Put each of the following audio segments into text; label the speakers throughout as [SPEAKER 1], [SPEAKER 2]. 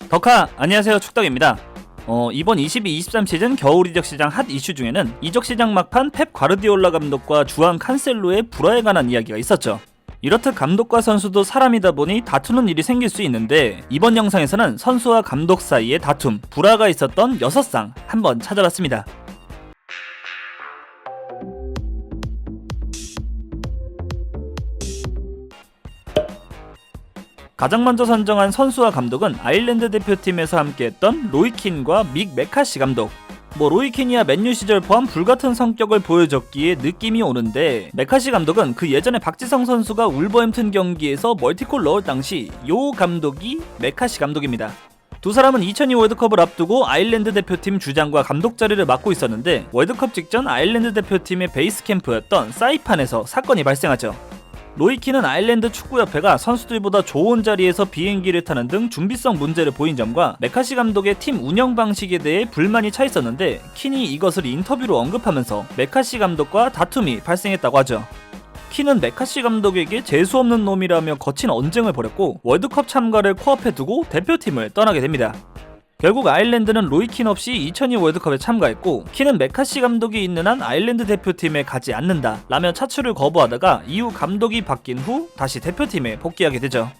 [SPEAKER 1] 덕하 안녕하세요, 축덕입니다. 이번 22-23 시즌 겨울 이적 시장 핫 이슈 중에는 이적 시장 막판 펩 과르디올라 감독과 주안 칸셀로의 불화에 관한 이야기가 있었죠. 이렇듯 감독과 선수도 사람이다 보니 다투는 일이 생길 수 있는데, 이번 영상에서는 선수와 감독 사이의 다툼, 불화가 있었던 6상 한번 찾아봤습니다. 가장 먼저 선정한 선수와 감독은 아일랜드 대표팀에서 함께했던 로이킨과 믹 메카시 감독. 로이킨이야 맨유 시절 포함 불같은 성격을 보여줬기에 느낌이 오는데, 메카시 감독은 그 예전에 박지성 선수가 울버햄튼 경기에서 멀티골 넣을 당시 요 감독이 메카시 감독입니다. 두 사람은 2002 월드컵을 앞두고 아일랜드 대표팀 주장과 감독 자리를 맡고 있었는데, 월드컵 직전 아일랜드 대표팀의 베이스 캠프였던 사이판에서 사건이 발생하죠. 로이킨은 아일랜드 축구협회가 선수들보다 좋은 자리에서 비행기를 타는 등 준비성 문제를 보인 점과 메카시 감독의 팀 운영 방식에 대해 불만이 차 있었는데, 킨이 이것을 인터뷰로 언급하면서 메카시 감독과 다툼이 발생했다고 하죠. 킨은 메카시 감독에게 재수없는 놈이라며 거친 언쟁을 벌였고, 월드컵 참가를 코앞에 두고 대표팀을 떠나게 됩니다. 결국 아일랜드는 로이킨 없이 2002 월드컵에 참가했고, 킨은 메카시 감독이 있는 한 아일랜드 대표팀에 가지 않는다 라며 차출을 거부하다가 이후 감독이 바뀐 후 다시 대표팀에 복귀하게 되죠.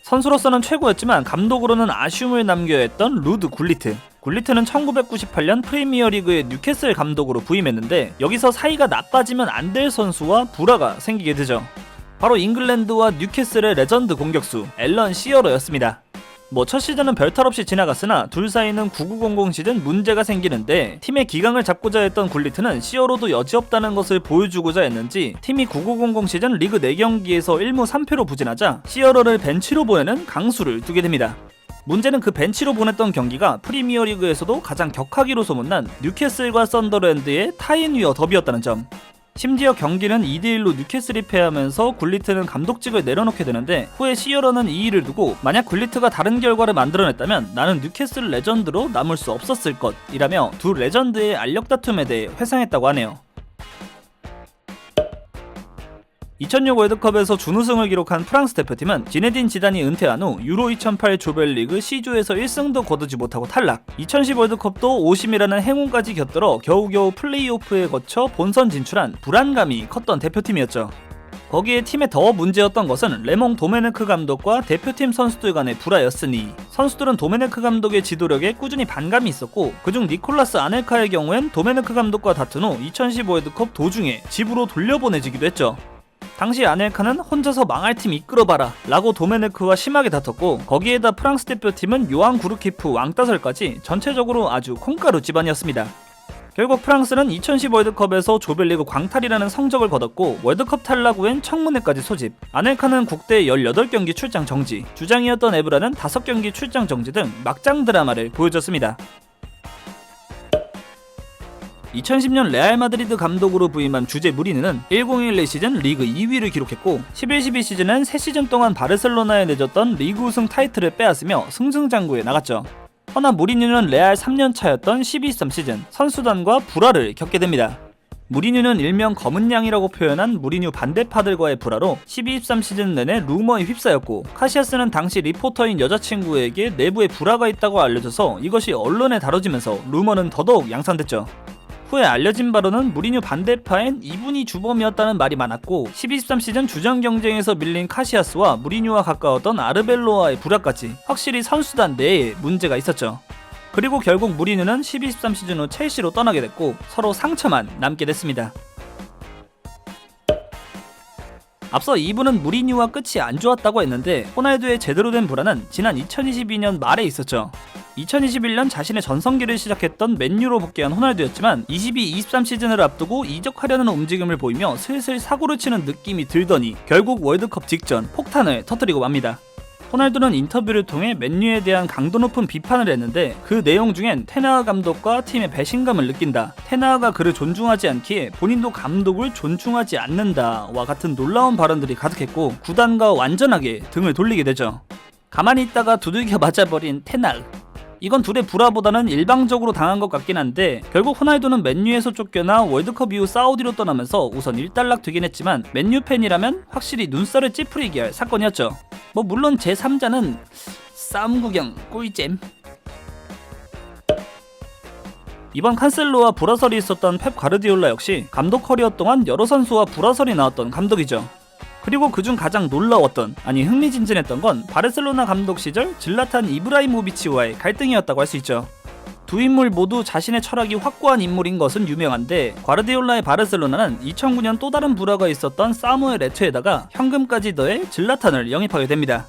[SPEAKER 1] 선수로서는 최고였지만 감독으로는 아쉬움을 남겨야 했던 루드 굴리트. 굴리트는 1998년 프리미어리그의 뉴캐슬 감독으로 부임했는데, 여기서 사이가 나빠지면 안 될 선수와 불화가 생기게 되죠. 바로 잉글랜드와 뉴캐슬의 레전드 공격수 앨런 시어러였습니다. 첫 시즌은 별탈 없이 지나갔으나 둘 사이는 9900 시즌 문제가 생기는데, 팀의 기강을 잡고자 했던 굴리트는 시어로도 여지없다는 것을 보여주고자 했는지 팀이 9900 시즌 리그 4경기에서 1무 3패로 부진하자 시어러를 벤치로 보내는 강수를 두게 됩니다. 문제는 그 벤치로 보냈던 경기가 프리미어리그에서도 가장 격하기로 소문난 뉴캐슬과 썬더랜드의 타인위어 더비였다는 점. 심지어 경기는 2대1로 뉴캐슬이 패하면서 굴리트는 감독직을 내려놓게 되는데, 후에 시어러는 이 일을 두고 만약 굴리트가 다른 결과를 만들어냈다면 나는 뉴캐슬 레전드로 남을 수 없었을 것 이라며 두 레전드의 알력 다툼에 대해 회상했다고 하네요. 2006 월드컵에서 준우승을 기록한 프랑스 대표팀은 지네딘 지단이 은퇴한 후 유로 2008 조별리그 C조에서 1승도 거두지 못하고 탈락, 2010 월드컵도 오심이라는 행운까지 곁들어 겨우겨우 플레이오프에 거쳐 본선 진출한 불안감이 컸던 대표팀이었죠. 거기에 팀에 더 문제였던 것은 레몽 도메네크 감독과 대표팀 선수들 간의 불화였으니, 선수들은 도메네크 감독의 지도력에 꾸준히 반감이 있었고, 그중 니콜라스 아넬카의 경우엔 도메네크 감독과 다툰 후 2010 월드컵 도중에 집으로 돌려보내지기도 했죠. 당시 아넬카는 혼자서 망할 팀 이끌어봐라 라고 도메네크와 심하게 다퉜고, 거기에다 프랑스 대표팀은 요한 구르키프 왕따설까지 전체적으로 아주 콩가루 집안이었습니다. 결국 프랑스는 2010 월드컵에서 조별리그 광탈이라는 성적을 거뒀고, 월드컵 탈락 후엔 청문회까지 소집, 아넬카는 국대 18경기 출장 정지, 주장이었던 에브라는 5경기 출장 정지 등 막장 드라마를 보여줬습니다. 2010년 레알 마드리드 감독으로 부임한 주제 무리뉴는 1011 시즌 리그 2위를 기록했고, 11-12 시즌은 3시즌 동안 바르셀로나에 내줬던 리그 우승 타이틀을 빼앗으며 승승장구에 나갔죠. 허나 무리뉴는 레알 3년 차였던 12-13 시즌 선수단과 불화를 겪게 됩니다. 무리뉴는 일명 검은 양이라고 표현한 무리뉴 반대파들과의 불화로 12-13 시즌 내내 루머에 휩싸였고, 카시아스는 당시 리포터인 여자친구에게 내부에 불화가 있다고 알려져서 이것이 언론에 다뤄지면서 루머는 더더욱 양산됐죠. 후에 알려진 바로는 무리뉴 반대파엔 이분이 주범이었다는 말이 많았고, 12-13 시즌 주전 경쟁에서 밀린 카시아스와 무리뉴와 가까웠던 아르벨로와의 불화까지 확실히 선수단 내에 문제가 있었죠. 그리고 결국 무리뉴는 12-13 시즌 후 첼시로 떠나게 됐고, 서로 상처만 남게 됐습니다. 앞서 2부는 무리뉴와 끝이 안 좋았다고 했는데, 호날두의 제대로 된 불화는 지난 2022년 말에 있었죠. 2021년 자신의 전성기를 시작했던 맨유로 복귀한 호날두였지만 22-23 시즌을 앞두고 이적하려는 움직임을 보이며 슬슬 사고를 치는 느낌이 들더니 결국 월드컵 직전 폭탄을 터뜨리고 맙니다. 호날두는 인터뷰를 통해 맨유에 대한 강도 높은 비판을 했는데, 그 내용 중엔 테나하 감독과 팀의 배신감을 느낀다, 테나하가 그를 존중하지 않기에 본인도 감독을 존중하지 않는다와 같은 놀라운 발언들이 가득했고, 구단과 완전하게 등을 돌리게 되죠. 가만히 있다가 두들겨 맞아버린 테나흐. 이건 둘의 불화보다는 일방적으로 당한 것 같긴 한데 결국 호날두는 맨유에서 쫓겨나 월드컵 이후 사우디로 떠나면서 우선 일단락 되긴 했지만 맨유 팬이라면 확실히 눈살을 찌푸리게 할 사건이었죠. 뭐 물론 제3자는 싸움 구경 꿀잼. 이번 칸셀로와 불화설이 있었던 펩 가르디올라 역시 감독 커리어 동안 여러 선수와 불화설이 나왔던 감독이죠. 그리고 그중 가장 놀라웠던, 아니 흥미진진했던 건 바르셀로나 감독 시절 질라탄 이브라이모비치와의 갈등이었다고 할 수 있죠. 두 인물 모두 자신의 철학이 확고한 인물인 것은 유명한데 과르디올라의 바르셀로나는 2009년 또 다른 불화가 있었던 사무엘 에토에다가 현금까지 더해 질라탄을 영입하게 됩니다.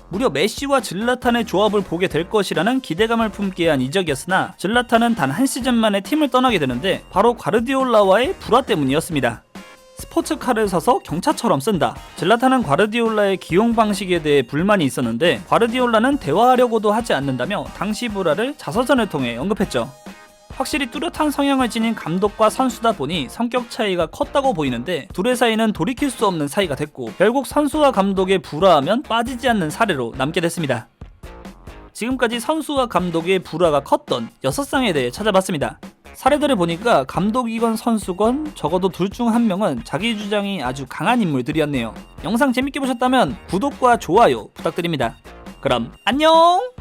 [SPEAKER 1] 무려 메시와 질라탄의 조합을 보게 될 것이라는 기대감을 품게 한 이적이었으나 질라탄은 단 한 시즌 만에 팀을 떠나게 되는데 바로 과르디올라와의 불화 때문이었습니다. 스포츠카를 사서 경차처럼 쓴다. 질라탄은 과르디올라의 기용 방식에 대해 불만이 있었는데 과르디올라는 대화하려고도 하지 않는다며 당시 불화를 자서전을 통해 언급했죠. 확실히 뚜렷한 성향을 지닌 감독과 선수다 보니 성격 차이가 컸다고 보이는데 둘의 사이는 돌이킬 수 없는 사이가 됐고 결국 선수와 감독의 불화하면 빠지지 않는 사례로 남게 됐습니다. 지금까지 선수와 감독의 불화가 컸던 6쌍에 대해 찾아봤습니다. 사례들을 보니까 감독이건 선수건 적어도 둘 중 한 명은 자기 주장이 아주 강한 인물들이었네요. 영상 재밌게 보셨다면 구독과 좋아요 부탁드립니다. 그럼 안녕!